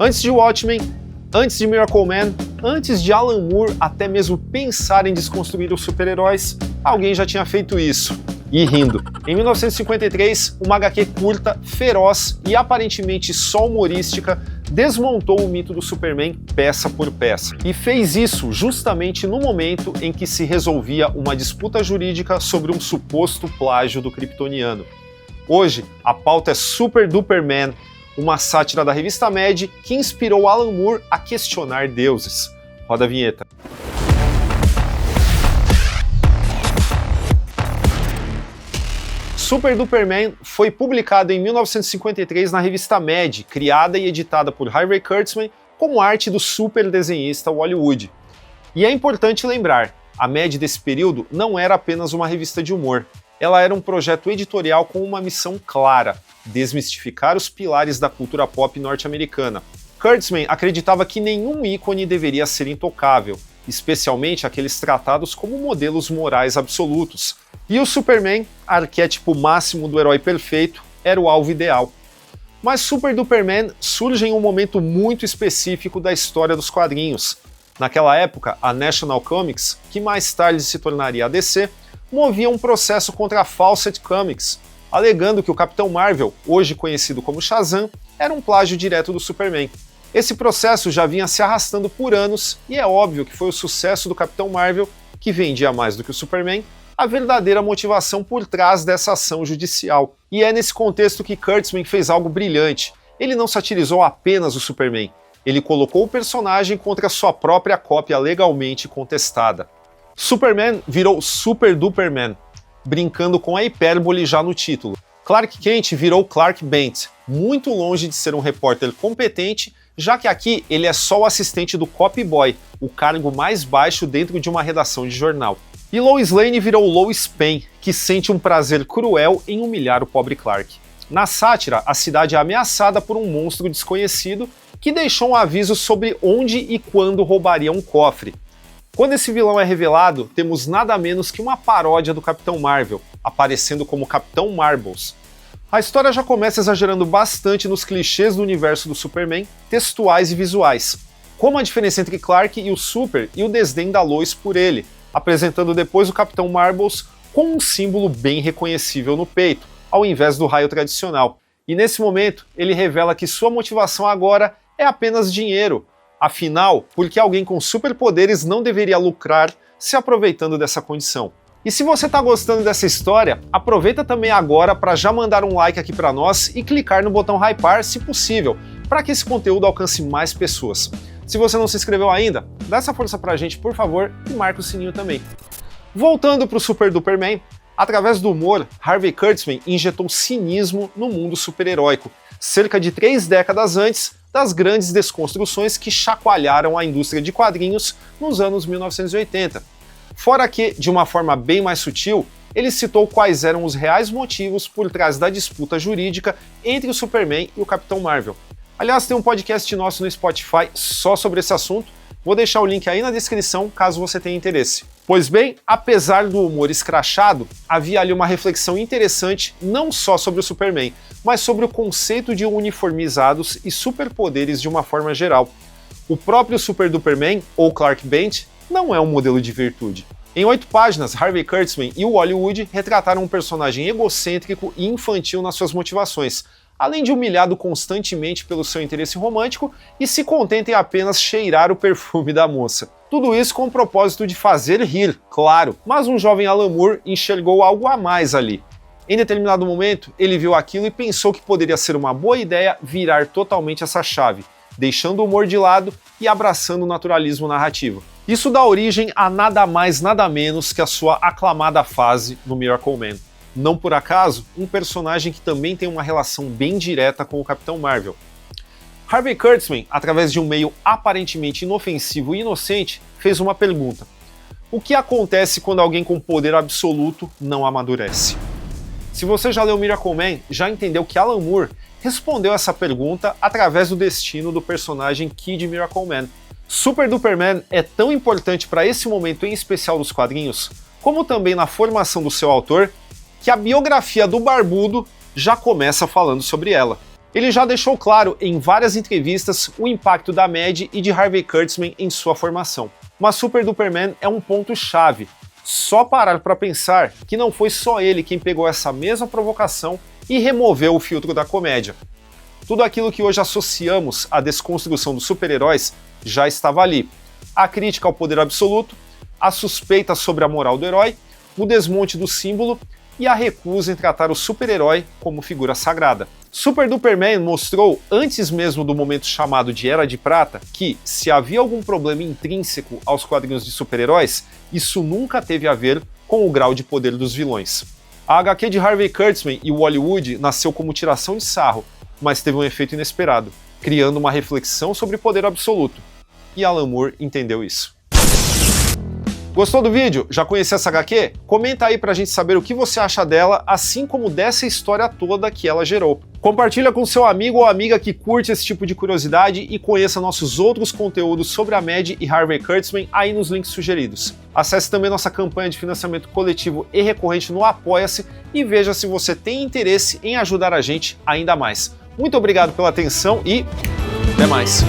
Antes de Watchmen, antes de Miracle Man, antes de Alan Moore até mesmo pensar em desconstruir os super-heróis, alguém já tinha feito isso. E rindo. Em 1953, uma HQ curta, feroz e aparentemente só humorística desmontou o mito do Superman peça por peça. E fez isso justamente no momento em que se resolvia uma disputa jurídica sobre um suposto plágio do kryptoniano. Hoje, a pauta é Super Duper Man, uma sátira da revista Mad que inspirou Alan Moore a questionar deuses. Roda a vinheta. Super Duper Man foi publicado em 1953 na revista Mad, criada e editada por Harvey Kurtzman com arte do super desenhista Wally Wood. E é importante lembrar, a Mad desse período não era apenas uma revista de humor, ela era um projeto editorial com uma missão clara: desmistificar os pilares da cultura pop norte-americana. Kurtzman acreditava que nenhum ícone deveria ser intocável, especialmente aqueles tratados como modelos morais absolutos. E o Superman, arquétipo máximo do herói perfeito, era o alvo ideal. Mas Super Duper Man surge em um momento muito específico da história dos quadrinhos. Naquela época, a National Comics, que mais tarde se tornaria a DC, movia um processo contra a Fawcett Comics, alegando que o Capitão Marvel, hoje conhecido como Shazam, era um plágio direto do Superman. Esse processo já vinha se arrastando por anos e é óbvio que foi o sucesso do Capitão Marvel, que vendia mais do que o Superman, a verdadeira motivação por trás dessa ação judicial. E é nesse contexto que Kurtzman fez algo brilhante. Ele não satirizou apenas o Superman, ele colocou o personagem contra sua própria cópia legalmente contestada. Superman virou Super Duper Man, brincando com a hipérbole já no título. Clark Kent virou Clark Bent, muito longe de ser um repórter competente, já que aqui ele é só o assistente do copy boy, o cargo mais baixo dentro de uma redação de jornal. E Lois Lane virou Lois Payne, que sente um prazer cruel em humilhar o pobre Clark. Na sátira, a cidade é ameaçada por um monstro desconhecido que deixou um aviso sobre onde e quando roubaria um cofre. Quando esse vilão é revelado, temos nada menos que uma paródia do Capitão Marvel, aparecendo como Capitão Marbles. A história já começa exagerando bastante nos clichês do universo do Superman, textuais e visuais, como a diferença entre Clark e o Super e o desdém da Lois por ele, apresentando depois o Capitão Marbles com um símbolo bem reconhecível no peito, ao invés do raio tradicional. E nesse momento, ele revela que sua motivação agora é apenas dinheiro. Afinal, por que alguém com superpoderes não deveria lucrar se aproveitando dessa condição? E se você está gostando dessa história, aproveita também agora para já mandar um like aqui para nós e clicar no botão hypar, se possível, para que esse conteúdo alcance mais pessoas. Se você não se inscreveu ainda, dá essa força pra gente, por favor, e marca o sininho também. Voltando pro Super Duper Man, através do humor, Harvey Kurtzman injetou cinismo no mundo super-heróico, cerca de 3 décadas antes das grandes desconstruções que chacoalharam a indústria de quadrinhos nos anos 1980. Fora que, de uma forma bem mais sutil, ele citou quais eram os reais motivos por trás da disputa jurídica entre o Superman e o Capitão Marvel. Aliás, tem um podcast nosso no Spotify só sobre esse assunto, vou deixar o link aí na descrição caso você tenha interesse. Pois bem, apesar do humor escrachado, havia ali uma reflexão interessante não só sobre o Superman, mas sobre o conceito de uniformizados e superpoderes de uma forma geral. O próprio Super Duper Man, ou Clark Bent, não é um modelo de virtude. Em 8 páginas, Harvey Kurtzman e o Wally Wood retrataram um personagem egocêntrico e infantil nas suas motivações, além de humilhado constantemente pelo seu interesse romântico e se contenta em apenas cheirar o perfume da moça. Tudo isso com o propósito de fazer rir, claro, mas um jovem Alan Moore enxergou algo a mais ali. Em determinado momento, ele viu aquilo e pensou que poderia ser uma boa ideia virar totalmente essa chave, deixando o humor de lado e abraçando o naturalismo narrativo. Isso dá origem a nada mais nada menos que a sua aclamada fase no Miracle Man. Não por acaso, um personagem que também tem uma relação bem direta com o Capitão Marvel. Harvey Kurtzman, através de um meio aparentemente inofensivo e inocente, fez uma pergunta: o que acontece quando alguém com poder absoluto não amadurece? Se você já leu Miracle Man, já entendeu que Alan Moore respondeu essa pergunta através do destino do personagem Kid Miracle Man. Super Duper Man é tão importante para esse momento em especial dos quadrinhos, como também na formação do seu autor, que a biografia do Barbudo já começa falando sobre ela. Ele já deixou claro em várias entrevistas o impacto da Mad e de Harvey Kurtzman em sua formação. Mas Super Duperman é um ponto-chave. Só parar para pensar que não foi só ele quem pegou essa mesma provocação e removeu o filtro da comédia. Tudo aquilo que hoje associamos à desconstrução dos super-heróis já estava ali. A crítica ao poder absoluto, a suspeita sobre a moral do herói, o desmonte do símbolo e a recusa em tratar o super-herói como figura sagrada. Super Duperman mostrou, antes mesmo do momento chamado de Era de Prata, que, se havia algum problema intrínseco aos quadrinhos de super-heróis, isso nunca teve a ver com o grau de poder dos vilões. A HQ de Harvey Kurtzman e Wally Wood nasceu como tiração de sarro, mas teve um efeito inesperado, criando uma reflexão sobre poder absoluto. E Alan Moore entendeu isso. Gostou do vídeo? Já conhecia essa HQ? Comenta aí pra gente saber o que você acha dela, assim como dessa história toda que ela gerou. Compartilha com seu amigo ou amiga que curte esse tipo de curiosidade e conheça nossos outros conteúdos sobre a Mad e Harvey Kurtzman aí nos links sugeridos. Acesse também nossa campanha de financiamento coletivo e recorrente no Apoia-se e veja se você tem interesse em ajudar a gente ainda mais. Muito obrigado pela atenção e até mais!